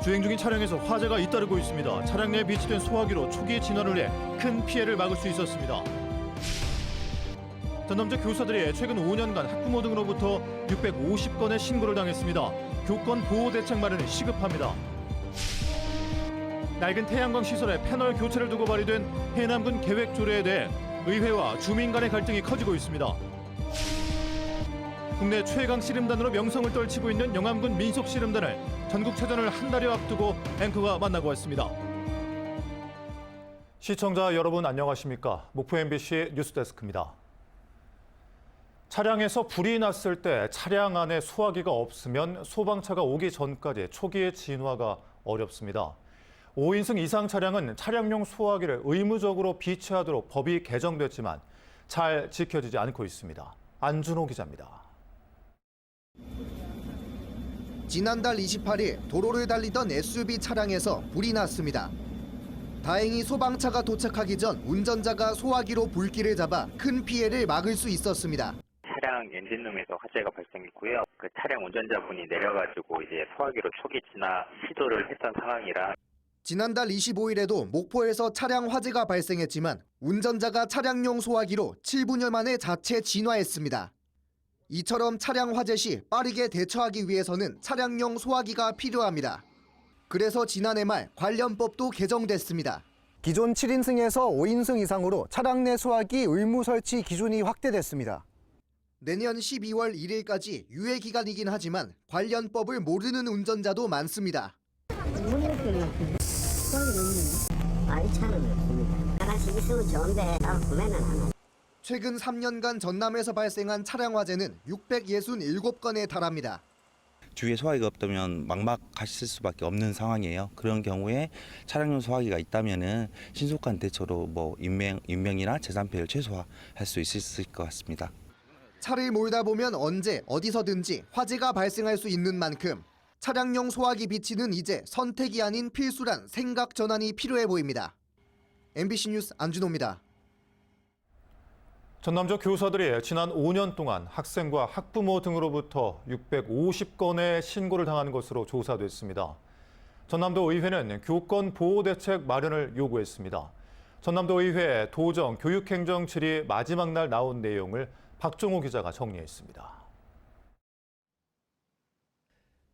주행 중인 차량에서 화재가 잇따르고 있습니다. 차량 내에 비치된 소화기로 초기 진화를 해 큰 피해를 막을 수 있었습니다. 전남대 교사들이 최근 5년간 학부모 등으로부터 650건의 신고를 당했습니다. 교권 보호 대책 마련이 시급합니다. 낡은 태양광 시설의 패널 교체를 두고 발의된 해남군 계획 조례에 대해 의회와 주민 간의 갈등이 커지고 있습니다. 국내 최강 씨름단으로 명성을 떨치고 있는 영암군 민속씨름단을 전국체전을 한 달여 앞두고 앵커가 만나고 왔습니다. 시청자 여러분 안녕하십니까? 목포 MBC 뉴스데스크입니다. 차량에서 불이 났을 때 차량 안에 소화기가 없으면 소방차가 오기 전까지 초기의 진화가 어렵습니다. 5인승 이상 차량은 차량용 소화기를 의무적으로 비치하도록 법이 개정됐지만 잘 지켜지지 않고 있습니다. 안준호 기자입니다. 지난달 28일 도로를 달리던 SUV 차량에서 불이 났습니다. 다행히 소방차가 도착하기 전 운전자가 소화기로 불길을 잡아 큰 피해를 막을 수 있었습니다. 차량 엔진룸에서 화재가 발생했고요. 그 차량 운전자분이 내려가지고 이제 소화기로 초기 진화 시도를 했던 상황이라. 지난달 25일에도 목포에서 차량 화재가 발생했지만 운전자가 차량용 소화기로 7분여 만에 자체 진화했습니다. 이처럼 차량 화재 시 빠르게 대처하기 위해서는 차량용 소화기가 필요합니다. 그래서 지난해 말 관련법도 개정됐습니다. 기존 7인승에서 5인승 이상으로 차량 내 소화기 의무 설치 기준이 확대됐습니다. 내년 12월 1일까지 유예 기간이긴 하지만 관련법을 모르는 운전자도 많습니다. 최근 3년간 전남에서 발생한 차량 화재는 667건에 달합니다. 주위에 소화기가 없다면 막막하실 수밖에 없는 상황이에요. 그런 경우에 차량용 소화기가 있다면은 신속한 대처로 인명이나 재산 피해를 최소화할 수 있을 것 같습니다. 차를 몰다 보면 언제 어디서든지 화재가 발생할 수 있는 만큼 차량용 소화기 비치는 이제 선택이 아닌 필수란 생각 전환이 필요해 보입니다. MBC 뉴스 안준호입니다. 전남적 교사들이 지난 5년 동안 학생과 학부모 등으로부터 650건의 신고를 당한 것으로 조사됐습니다. 전남도 의회는 교권 보호 대책 마련을 요구했습니다. 전남도 의회 도정 교육행정 질의 마지막 날 나온 내용을 박종호 기자가 정리했습니다.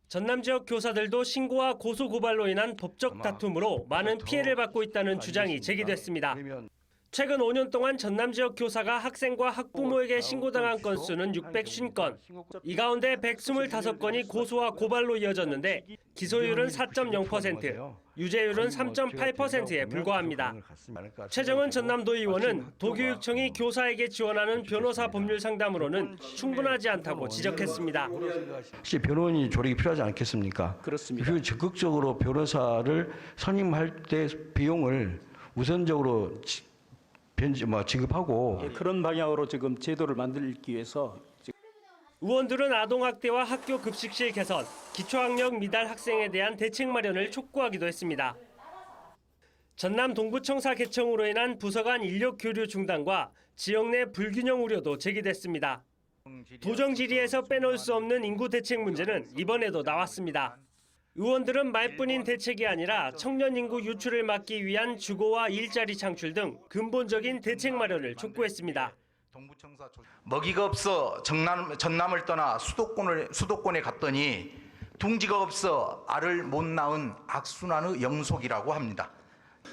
전남 지역 교사들도 신고와 고소 고발로 인한 법적 다툼으로 많은 피해를 받고 있다는 주장이 제기됐습니다. 최근 5년 동안 전남 지역 교사가 학생과 학부모에게 신고당한 건수는 650건. 이 가운데 125건이 고소와 고발로 이어졌는데 기소율은 4.0%, 유죄율은 3.8%에 불과합니다. 최정은 전남도의원은 도교육청이 교사에게 지원하는 변호사 법률 상담으로는 충분하지 않다고 지적했습니다. 혹시 변호인이 조력이 필요하지 않겠습니까? 그렇습니다. 그리고 적극적으로 변호사를 선임할 때 비용을 우선적으로 지급하고 그런 방향으로 지금 제도를 만들기 위해서 의원들은 아동학대와 학교 급식실 개선, 기초학력 미달 학생에 대한 대책 마련을 촉구하기도 했습니다. 전남 동부청사 개청으로 인한 부서 간 인력 교류 중단과 지역 내 불균형 우려도 제기됐습니다. 도정 질의에서 빼놓을 수 없는 인구 대책 문제는 이번에도 나왔습니다. 의원들은 말뿐인 대책이 아니라 청년 인구 유출을 막기 위한 주거와 일자리 창출 등 근본적인 대책 마련을 촉구했습니다. 먹이가 없어 전남을 떠나 수도권에 갔더니 둥지가 없어 알을 못 낳은 악순환의 영속이라고 합니다.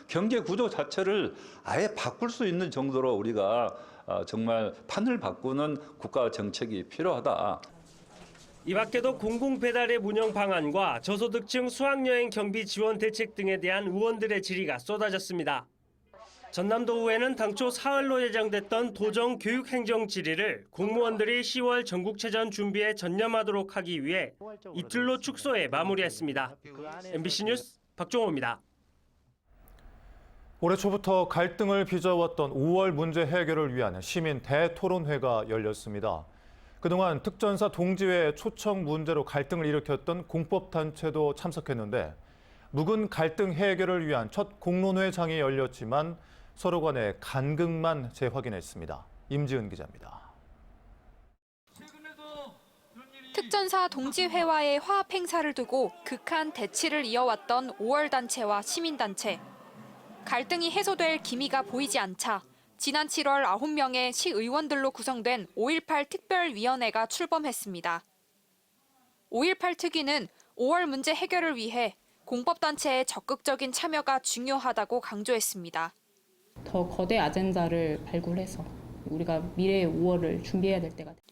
경제 구조 자체를 아예 바꿀 수 있는 정도로 우리가 정말 판을 바꾸는 국가 정책이 필요하다. 이 밖에도 공공배달앱 운영 방안과 저소득층 수학여행 경비 지원 대책 등에 대한 의원들의 질의가 쏟아졌습니다. 전남도 의회는 당초 사흘로 예정됐던 도정 교육행정 질의를 공무원들이 10월 전국체전 준비에 전념하도록 하기 위해 이틀로 축소해 마무리했습니다. MBC 뉴스 박종호입니다. 올해 초부터 갈등을 빚어왔던 5월 문제 해결을 위한 시민 대토론회가 열렸습니다. 그동안 특전사 동지회 초청 문제로 갈등을 일으켰던 공법단체도 참석했는데 묵은 갈등 해결을 위한 첫 공론회장이 열렸지만 서로 간의 간극만 재확인했습니다. 임지은 기자입니다. 특전사 동지회와의 화합 행사를 두고 극한 대치를 이어왔던 5월 단체와 시민단체. 갈등이 해소될 기미가 보이지 않자 지난 7월 9명의 시의원들로 구성된 5.18 특별위원회가 출범했습니다. 5.18 특위는 5월 문제 해결을 위해 공법단체의 적극적인 참여가 중요하다고 강조했습니다. 더 거대 아젠다를 발굴해서 우리가 미래의 5월을 준비해야 될 때가 됐습니다.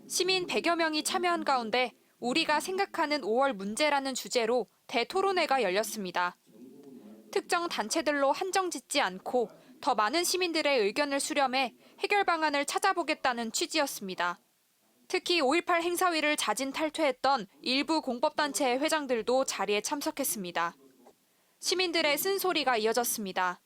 시민 100여 명이 참여한 가운데 우리가 생각하는 5월 문제라는 주제로 대토론회가 열렸습니다. 특정 단체들로 한정짓지 않고 더 많은 시민들의 의견을 수렴해 해결 방안을 찾아보겠다는 취지였습니다. 특히 5.18 행사위를 자진 탈퇴했던 일부 공법단체의 회장들도 자리에 참석했습니다. 시민들의 쓴소리가 이어졌습니다.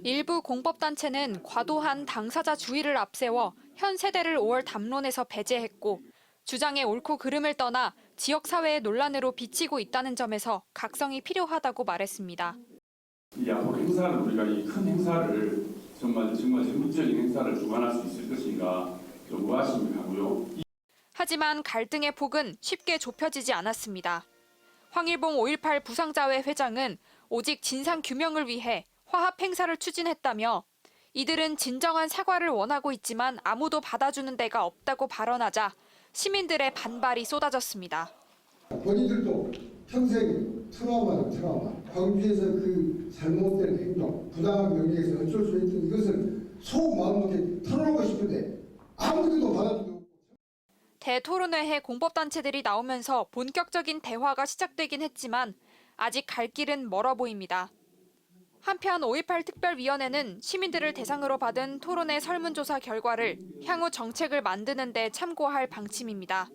일부 공법단체는 과도한 당사자 주의를 앞세워 현 세대를 5월 담론에서 배제했고 주장의 옳고 그름을 떠나 지역사회의 논란으로 비치고 있다는 점에서 각성이 필요하다고 말했습니다. 이 앞으로 행사를 우리가 이 큰 행사를 정말 전국적인 행사를 주관할 수 있을 것인가 좀 의아심이 가고요. 하지만 갈등의 폭은 쉽게 좁혀지지 않았습니다. 황일봉 5.18 부상자회 회장은 오직 진상 규명을 위해 화합 행사를 추진했다며 이들은 진정한 사과를 원하고 있지만 아무도 받아주는 데가 없다고 발언하자 시민들의 반발이 쏟아졌습니다. 본인들도 평생 트라우마, 광주에서 그 잘못된 행동, 부당한 명령에서 어쩔 수 있던 이것을 속마음속에 털어놓고 싶은데 아무도 받아주고 없고. 대토론회에 공법단체들이 나오면서 본격적인 대화가 시작되긴 했지만 아직 갈 길은 멀어 보입니다. 한편 5.18 특별위원회는 시민들을 대상으로 받은 토론회 설문조사 결과를 향후 정책을 만드는 데 참고할 방침입니다.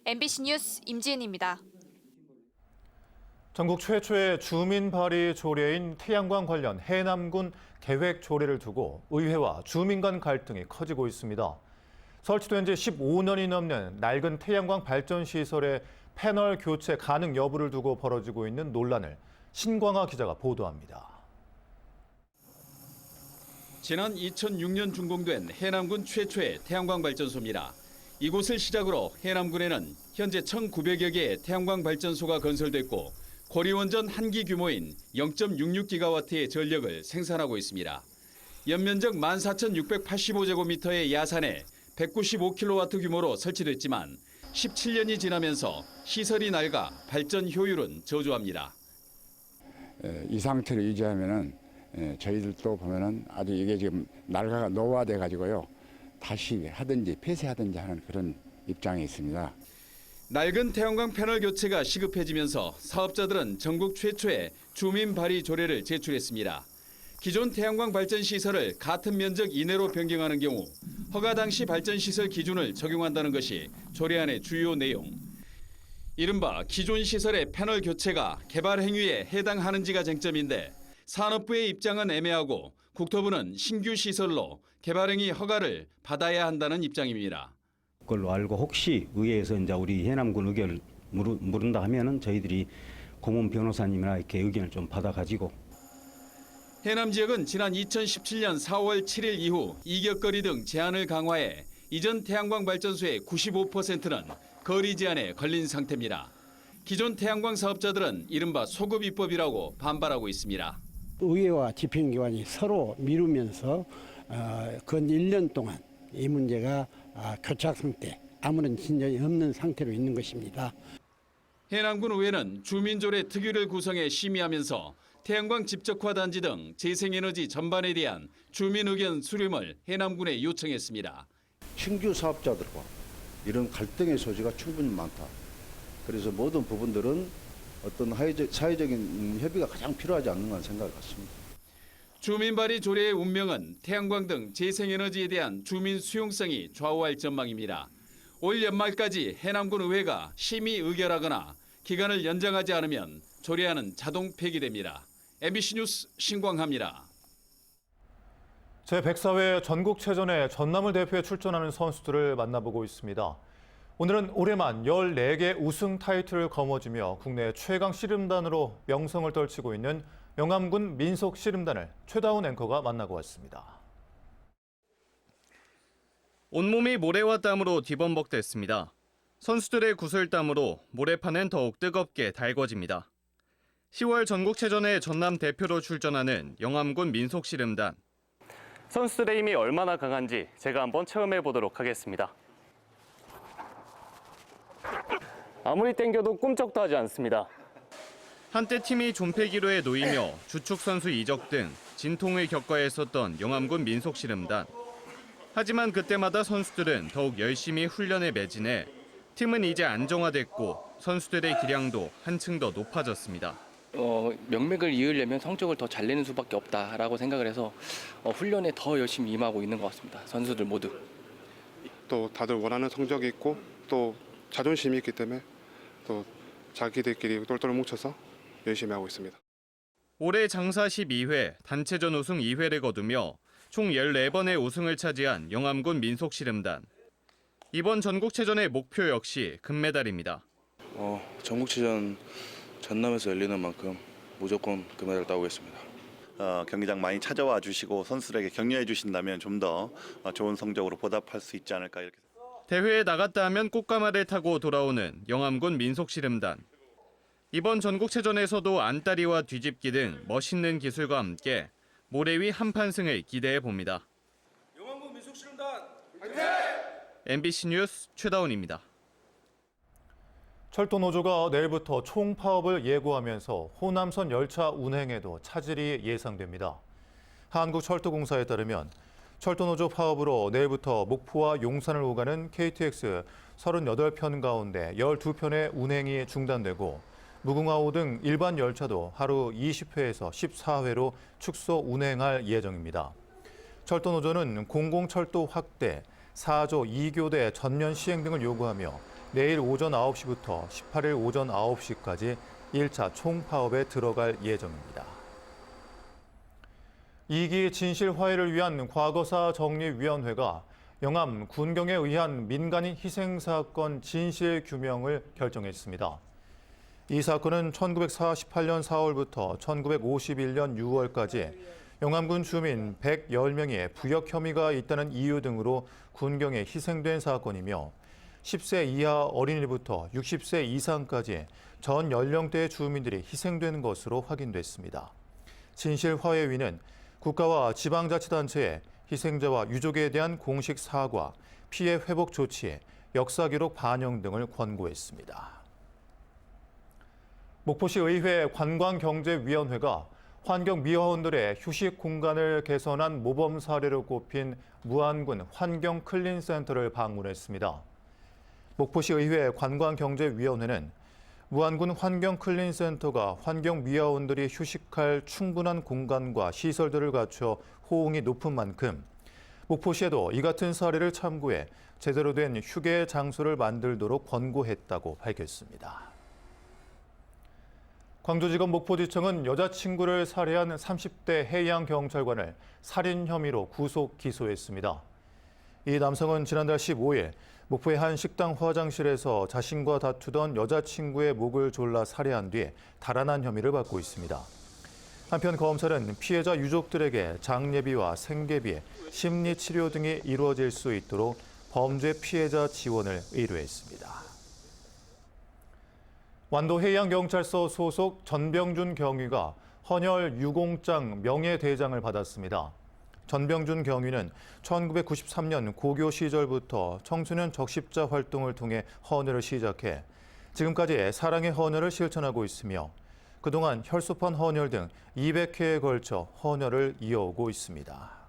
MBC 뉴스 임지은입니다. 전국 최초의 주민 발의 조례인 태양광 관련 해남군 계획 조례를 두고 의회와 주민 간 갈등이 커지고 있습니다. 설치된 지 15년이 넘는 낡은 태양광 발전 시설의 패널 교체 가능 여부를 두고 벌어지고 있는 논란을 신광하 기자가 보도합니다. 지난 2006년 준공된 해남군 최초의 태양광 발전소입니다. 이곳을 시작으로 해남군에는 현재 1,900여 개의 태양광 발전소가 건설됐고 고리원전 한 기 규모인 0.66기가와트의 전력을 생산하고 있습니다. 연면적 14,685제곱미터의 야산에 195kW 규모로 설치됐지만 17년이 지나면서 시설이 낡아 발전 효율은 저조합니다. 이 상태를 유지하면은 저희들도 보면은 아주 이게 지금 낡아가 노화돼 가지고요. 다시 하든지 폐쇄하든지 하는 그런 입장에 있습니다. 낡은 태양광 패널 교체가 시급해지면서 사업자들은 전국 최초의 주민 발의 조례를 제출했습니다. 기존 태양광 발전 시설을 같은 면적 이내로 변경하는 경우 허가 당시 발전 시설 기준을 적용한다는 것이 조례안의 주요 내용. 이른바 기존 시설의 패널 교체가 개발 행위에 해당하는지가 쟁점인데 산업부의 입장은 애매하고 국토부는 신규 시설로 개발 행위 허가를 받아야 한다는 입장입니다. 그걸로 알고 혹시 의회에서 이제 우리 해남군 의견을 물은다 하면은 저희들이 고문 변호사님이나 이렇게 의견을 좀 받아가지고. 해남 지역은 지난 2017년 4월 7일 이후 이격거리 등 제한을 강화해 이전 태양광 발전소의 95%는 거리 제한에 걸린 상태입니다. 기존 태양광 사업자들은 이른바 소급 입법이라고 반발하고 있습니다. 의회와 집행기관이 서로 미루면서 근 1년 동안 이 문제가 교착 상태, 아무런 진전이 없는 상태로 있는 것입니다. 해남군 의회는 주민조례 특위를 구성해 심의하면서 태양광 집적화 단지 등 재생에너지 전반에 대한 주민 의견 수렴을 해남군에 요청했습니다. 신규 사업자들과 이런 갈등의 소지가 충분히 많다. 그래서 모든 부분들은 어떤 사회적인 협의가 가장 필요하지 않는가 생각을 갖습니다. 주민 발의 조례의 운명은 태양광 등 재생에너지에 대한 주민 수용성이 좌우할 전망입니다. 올 연말까지 해남군 의회가 심의 의결하거나 기간을 연장하지 않으면 조례안은 자동 폐기됩니다. MBC 뉴스 신광하입니다. 제104회 전국체전에 전남을 대표해 출전하는 선수들을 만나보고 있습니다. 오늘은 올해만 14개 우승 타이틀을 거머쥐며 국내 최강 씨름단으로 명성을 떨치고 있는 영암군 민속 씨름단을 최다운 앵커가 만나고 왔습니다. 온몸이 모래와 땀으로 뒤범벅됐습니다. 선수들의 구슬땀으로 모래판은 더욱 뜨겁게 달궈집니다. 10월 전국체전에 전남 대표로 출전하는 영암군 민속씨름단. 선수들의 힘이 얼마나 강한지 제가 한번 체험해 보도록 하겠습니다. 아무리 땡겨도 꿈쩍도 하지 않습니다. 한때 팀이 존폐기로에 놓이며 주축 선수 이적 등 진통을 겪어야 했었던 영암군 민속씨름단. 하지만 그때마다 선수들은 더욱 열심히 훈련에 매진해 팀은 이제 안정화됐고 선수들의 기량도 한층 더 높아졌습니다. 명맥을 이으려면 성적을 더 잘 내는 수밖에 없다라고 생각을 해서 훈련에 더 열심히 임하고 있는 것 같습니다. 선수들 모두. 또 다들 원하는 성적이 있고 또 자존심이 있기 때문에 또 자기들끼리 똘똘 뭉쳐서 열심히 하고 있습니다. 올해 장사 12회, 단체전 우승 2회를 거두며 총 14번의 우승을 차지한 영암군 민속씨름단. 이번 전국체전의 목표 역시 금메달입니다. 전국체전 전남에서 열리는 만큼 무조건 금메달 따오겠습니다. 경기장 많이 찾아와 주시고 선수들에게 격려해 주신다면 좀 더 좋은 성적으로 보답할 수 있지 않을까 이렇게. 대회에 나갔다 하면 꽃가마를 타고 돌아오는 영암군 민속씨름단. 이번 전국체전에서도 안다리와 뒤집기 등 멋있는 기술과 함께 모래 위 한판승을 기대해 봅니다. 영암군 민속씨름단 화이팅! MBC 뉴스 최다운입니다. 철도노조가 내일부터 총파업을 예고하면서 호남선 열차 운행에도 차질이 예상됩니다. 한국철도공사에 따르면 철도노조 파업으로 내일부터 목포와 용산을 오가는 KTX 38편 가운데 12편의 운행이 중단되고 무궁화호 등 일반 열차도 하루 20회에서 14회로 축소 운행할 예정입니다. 철도노조는 공공철도 확대, 4조 2교대 전면 시행 등을 요구하며 내일 오전 9시부터 18일 오전 9시까지 1차 총파업에 들어갈 예정입니다. 2기 진실 화해를 위한 과거사 정리위원회가 영암 군경에 의한 민간인 희생 사건 진실 규명을 결정했습니다. 이 사건은 1948년 4월부터 1951년 6월까지 영암군 주민 110명이 부역 혐의가 있다는 이유 등으로 군경에 희생된 사건이며 10세 이하 어린이부터 60세 이상까지 전 연령대의 주민들이 희생된 것으로 확인됐습니다. 진실화해위는 국가와 지방자치단체에 희생자와 유족에 대한 공식 사과, 피해 회복 조치, 역사 기록 반영 등을 권고했습니다. 목포시 의회 관광경제위원회가 환경미화원들의 휴식 공간을 개선한 모범 사례로 꼽힌 무안군 환경클린센터를 방문했습니다. 목포시 의회 관광경제위원회는 무안군 환경클린센터가 환경미화원들이 휴식할 충분한 공간과 시설들을 갖춰 호응이 높은 만큼 목포시에도 이 같은 사례를 참고해 제대로 된 휴게 장소를 만들도록 권고했다고 밝혔습니다. 광주지검 목포지청은 여자친구를 살해한 30대 해양경찰관을 살인 혐의로 구속 기소했습니다. 이 남성은 지난달 15일 목포의 한 식당 화장실에서 자신과 다투던 여자친구의 목을 졸라 살해한 뒤 달아난 혐의를 받고 있습니다. 한편 검찰은 피해자 유족들에게 장례비와 생계비, 심리치료 등이 이루어질 수 있도록 범죄 피해자 지원을 의뢰했습니다. 완도해양경찰서 소속 전병준 경위가 헌혈 유공장 명예대장을 받았습니다. 전병준 경위는 1993년 고교 시절부터 청소년 적십자 활동을 통해 헌혈을 시작해 지금까지 사랑의 헌혈을 실천하고 있으며 그동안 혈소판 헌혈 등 200회에 걸쳐 헌혈을 이어오고 있습니다.